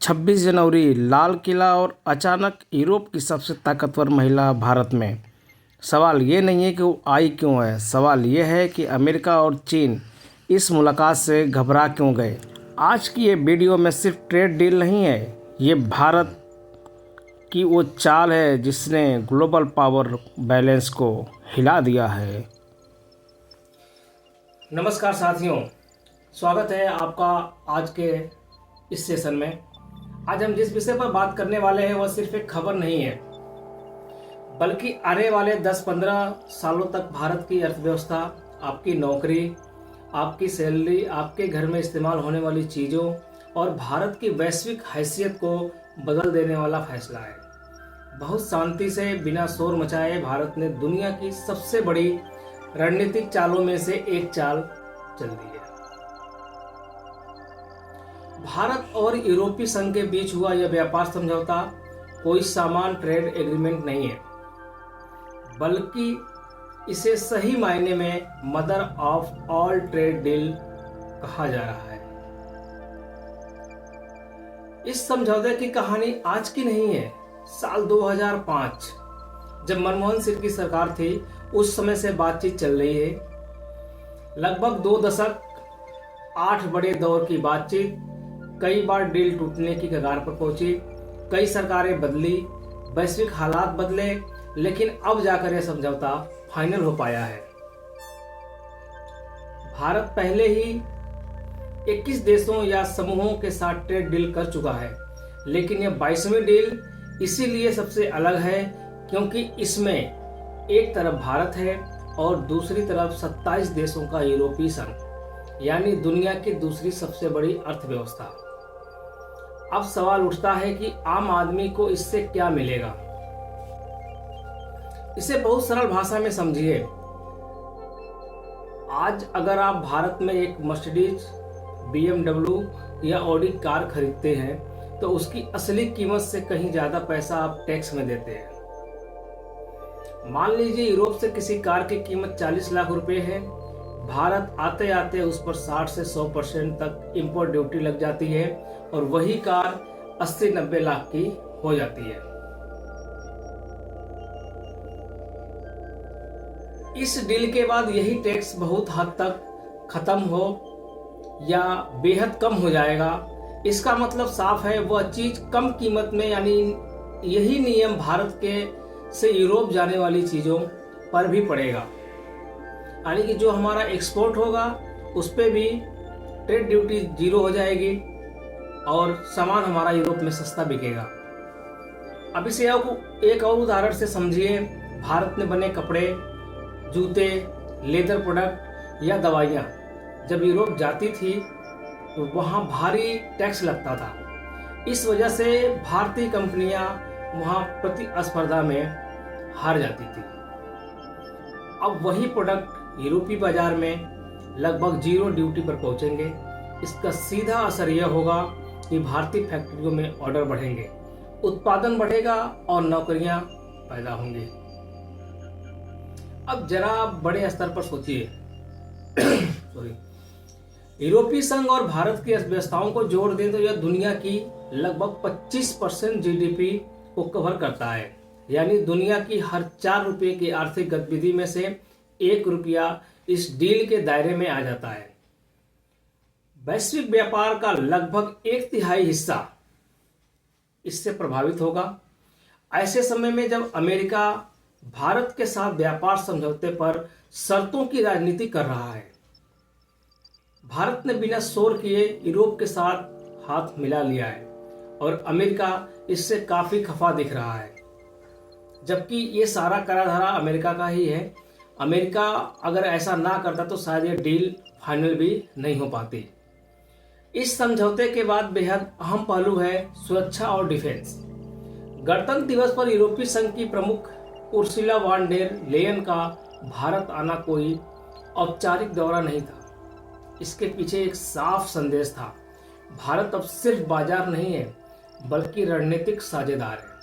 26 जनवरी लाल किला और अचानक यूरोप की सबसे ताकतवर महिला भारत में। सवाल ये नहीं है कि वो आई क्यों है, सवाल ये है कि अमेरिका और चीन इस मुलाकात से घबरा क्यों गए। आज की ये वीडियो में सिर्फ ट्रेड डील नहीं है, ये भारत की वो चाल है जिसने ग्लोबल पावर बैलेंस को हिला दिया है। नमस्कार साथियों, स्वागत है आपका आज के इस सेशन में। आज हम जिस विषय पर बात करने वाले हैं वह सिर्फ एक खबर नहीं है, बल्कि आने वाले 10-15 सालों तक भारत की अर्थव्यवस्था, आपकी नौकरी, आपकी सैलरी, आपके घर में इस्तेमाल होने वाली चीज़ों और भारत की वैश्विक हैसियत को बदल देने वाला फैसला है। बहुत शांति से, बिना शोर मचाए भारत ने दुनिया की सबसे बड़ी रणनीतिक चालों में से एक चाल चल दी है। भारत और यूरोपीय संघ के बीच हुआ यह व्यापार समझौता कोई सामान्य ट्रेड एग्रीमेंट नहीं है, बल्कि इसे सही मायने में mother of all trade deal कहा जा रहा है। इस समझौते की कहानी आज की नहीं है। साल 2005 जब मनमोहन सिंह की सरकार थी, उस समय से बातचीत चल रही है। लगभग 2 दशक, 8 बड़े दौर की बातचीत, कई बार डील टूटने की कगार पर पहुंची, कई सरकारें बदली, वैश्विक हालात बदले, लेकिन अब जाकर यह समझौता फाइनल हो पाया है। भारत पहले ही 21 देशों या समूहों के साथ ट्रेड डील कर चुका है, लेकिन यह 22वीं डील इसीलिए सबसे अलग है क्योंकि इसमें एक तरफ भारत है और दूसरी तरफ 27 देशों का यूरोपीय संघ, यानी दुनिया की दूसरी सबसे बड़ी अर्थव्यवस्था। अब सवाल उठता है कि आम आदमी को इससे क्या मिलेगा। इसे बहुत सरल भाषा में समझिए। आज अगर आप भारत में एक मर्सिडीज, BMW या ऑडी कार खरीदते हैं तो उसकी असली कीमत से कहीं ज्यादा पैसा आप टैक्स में देते हैं। मान लीजिए यूरोप से किसी कार की कीमत 40 लाख रुपए है। भारत आते आते उस पर 60 से 100% तक इंपोर्ट ड्यूटी लग जाती है और वही कार 80-90 लाख की हो जाती है। इस डील के बाद यही टैक्स बहुत हद तक खत्म हो या बेहद कम हो जाएगा। इसका मतलब साफ है, वह चीज कम कीमत में, यानी यही नियम भारत के से यूरोप जाने वाली चीजों पर भी पड़ेगा। यानी कि जो हमारा एक्सपोर्ट होगा उस पे भी ट्रेड ड्यूटी 0 हो जाएगी और सामान हमारा यूरोप में सस्ता बिकेगा। अब इसे एक और उदाहरण से समझिए। भारत में बने कपड़े, जूते, लेदर प्रोडक्ट या दवाइयाँ जब यूरोप जाती थी तो वहाँ भारी टैक्स लगता था। इस वजह से भारतीय कंपनियां वहाँ प्रतिस्पर्धा में हार जाती थी। अब वही प्रोडक्ट यूरोपीय बाजार में लगभग 0 ड्यूटी पर पहुंचेंगे। इसका सीधा असर यह होगा कि भारतीय फैक्ट्रियों में ऑर्डर बढ़ेंगे, उत्पादन बढ़ेगा और नौकरियां पैदा होंगी। अब जरा बड़े स्तर पर सोचिए। यूरोपीय संघ और भारत की अर्थव्यवस्थाओं को जोड़ दें तो यह दुनिया की लगभग 25% GDP को कवर करता है। यानी दुनिया की हर 4 रुपये की आर्थिक गतिविधि में से 1 रुपया इस डील के दायरे में आ जाता है। वैश्विक व्यापार का लगभग 1/3 हिस्सा इससे प्रभावित होगा। ऐसे समय में जब अमेरिका भारत के साथ व्यापार समझौते पर शर्तों की राजनीति कर रहा है, भारत ने बिना शोर किए यूरोप के साथ हाथ मिला लिया है और अमेरिका इससे काफी खफा दिख रहा है, जबकि ये सारा करा धरा अमेरिका का ही है। अमेरिका अगर ऐसा ना करता तो शायद ये डील फाइनल भी नहीं हो पाती। इस समझौते के बाद बेहद अहम पहलू है सुरक्षा और डिफेंस। गणतंत्र दिवस पर यूरोपीय संघ की प्रमुख उर्सुला वॉन डेर लेयन का भारत आना कोई औपचारिक दौरा नहीं था। इसके पीछे एक साफ संदेश था। भारत अब सिर्फ बाजार नहीं है, बल्कि रणनीतिक साझेदार है।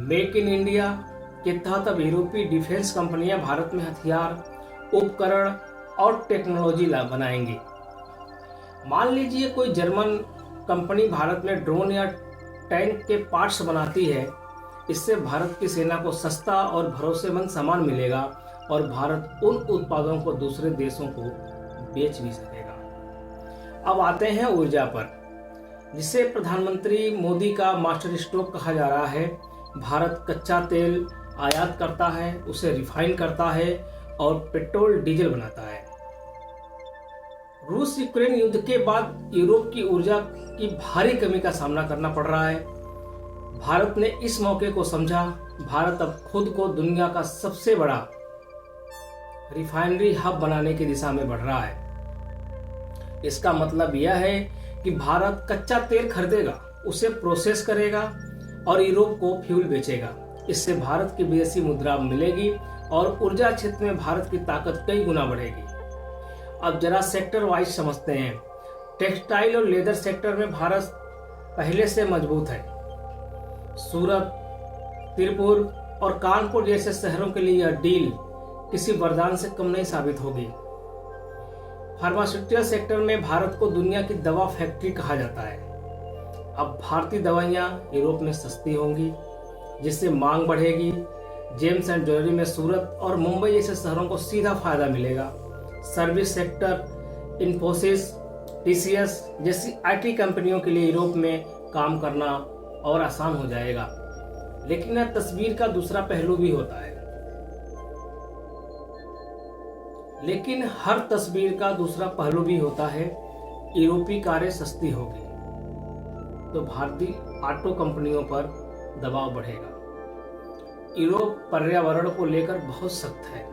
मेक इन इंडिया के तहत अब यूरोपीय डिफेंस कंपनियां भारत में हथियार, उपकरण और टेक्नोलॉजी बनाएंगी। मान लीजिए कोई जर्मन कंपनी भारत में ड्रोन या टैंक के पार्ट्स बनाती है, इससे भारत की सेना को सस्ता और भरोसेमंद सामान मिलेगा और भारत उन उत्पादों को दूसरे देशों को बेच भी सकेगा। अब आते हैं ऊर्जा पर, जिसे प्रधानमंत्री मोदी का मास्टर स्ट्रोक कहा जा रहा है। भारत कच्चा तेल आयात करता है, उसे रिफाइन करता है और पेट्रोल डीजल बनाता है। रूस यूक्रेन युद्ध के बाद यूरोप की ऊर्जा की भारी कमी का सामना करना पड़ रहा है। भारत ने इस मौके को समझा। भारत अब खुद को दुनिया का सबसे बड़ा रिफाइनरी हब बनाने की दिशा में बढ़ रहा है। इसका मतलब यह है कि भारत कच्चा तेल खरीदेगा, उसे प्रोसेस करेगा और यूरोप को फ्यूल बेचेगा। इससे भारत की विदेशी मुद्रा मिलेगी और ऊर्जा क्षेत्र में भारत की ताकत कई गुना बढ़ेगी। अब जरा सेक्टर वाइज समझते हैं। टेक्सटाइल और लेदर सेक्टर में भारत पहले से मजबूत है। सूरत, तिरुपुर और कानपुर जैसे शहरों के लिए यह डील किसी वरदान से कम नहीं साबित होगी। फार्मास्यूटिकल सेक्टर में भारत को दुनिया की दवा फैक्ट्री कहा जाता है। अब भारतीय दवाइयां यूरोप में सस्ती होंगी, जिससे मांग बढ़ेगी। जेम्स एंड ज्वेलरी में सूरत और मुंबई जैसे शहरों को सीधा फायदा मिलेगा। सर्विस सेक्टर, इन्फोसिस, टीसीएस जैसी आईटी कंपनियों के लिए यूरोप में काम करना और आसान हो जाएगा। लेकिन यह तस्वीर का दूसरा पहलू भी होता है। हर तस्वीर का दूसरा पहलू भी होता है। यूरोपीय कारें सस्ती होगी तो भारतीय ऑटो कंपनियों पर दबाव बढ़ेगा। यूरोप पर्यावरण को लेकर बहुत सख्त है।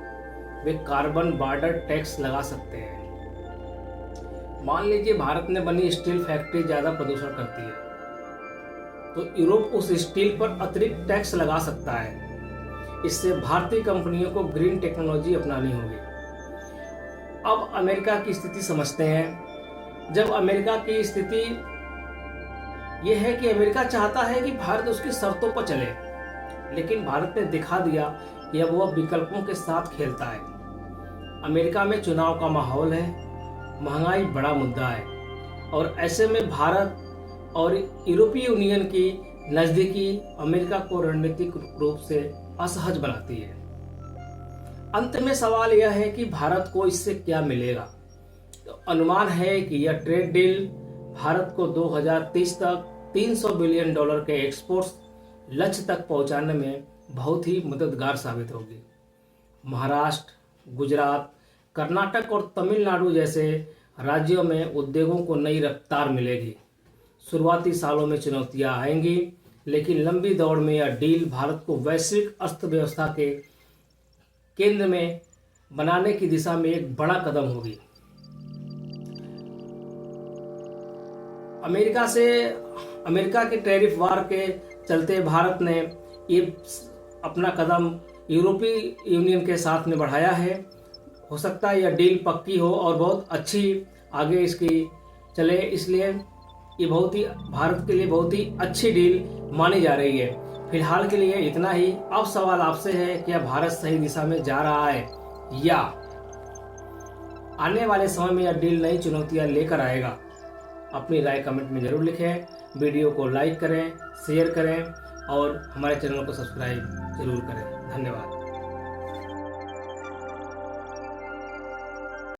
वे कार्बन बॉर्डर टैक्स लगा सकते हैं। मान लीजिए भारत में बनी स्टील फैक्ट्री ज्यादा प्रदूषण करती है, तो यूरोप उस स्टील पर अतिरिक्त टैक्स लगा सकता है। इससे भारतीय कंपनियों को ग्रीन टेक्नोलॉजी अपनानी होगी। अब अमेरिका की स्थिति समझते हैं। जब अमेरिका की स्थिति यह है कि अमेरिका चाहता है कि भारत उसकी शर्तों पर चले, लेकिन भारत ने दिखा दिया कि अब वह विकल्पों के साथ खेलता है। अमेरिका में चुनाव का माहौल है, महंगाई बड़ा मुद्दा है और ऐसे में भारत और यूरोपीय यूनियन की नजदीकी अमेरिका को रणनीतिक रूप से असहज बनाती है। अंत में सवाल यह है कि भारत को इससे क्या मिलेगा। तो अनुमान है कि यह ट्रेड डील भारत को 2030 तक $300 बिलियन के एक्सपोर्ट्स लक्ष्य तक पहुंचाने में बहुत ही मददगार साबित होगी। महाराष्ट्र, गुजरात, कर्नाटक और तमिलनाडु जैसे राज्यों में उद्योगों को नई रफ्तार मिलेगी। शुरुआती सालों में चुनौतियां आएंगी, लेकिन लंबी दौड़ में यह डील भारत को वैश्विक अर्थव्यवस्था के केंद्र में बनाने की दिशा में एक बड़ा कदम होगी। अमेरिका के टैरिफ वार के चलते भारत ने ये अपना कदम यूरोपीय यूनियन के साथ में बढ़ाया है। हो सकता है यह डील पक्की हो और बहुत अच्छी आगे इसकी चले, इसलिए ये भारत के लिए बहुत ही अच्छी डील मानी जा रही है। फिलहाल के लिए इतना ही। अब सवाल आपसे है, क्या भारत सही दिशा में जा रहा है या आने वाले समय में यह डील नई चुनौतियां लेकर आएगा? अपनी राय कमेंट में जरूर लिखें। वीडियो को लाइक करें, शेयर करें और हमारे चैनल को सब्सक्राइब जरूर करें। धन्यवाद।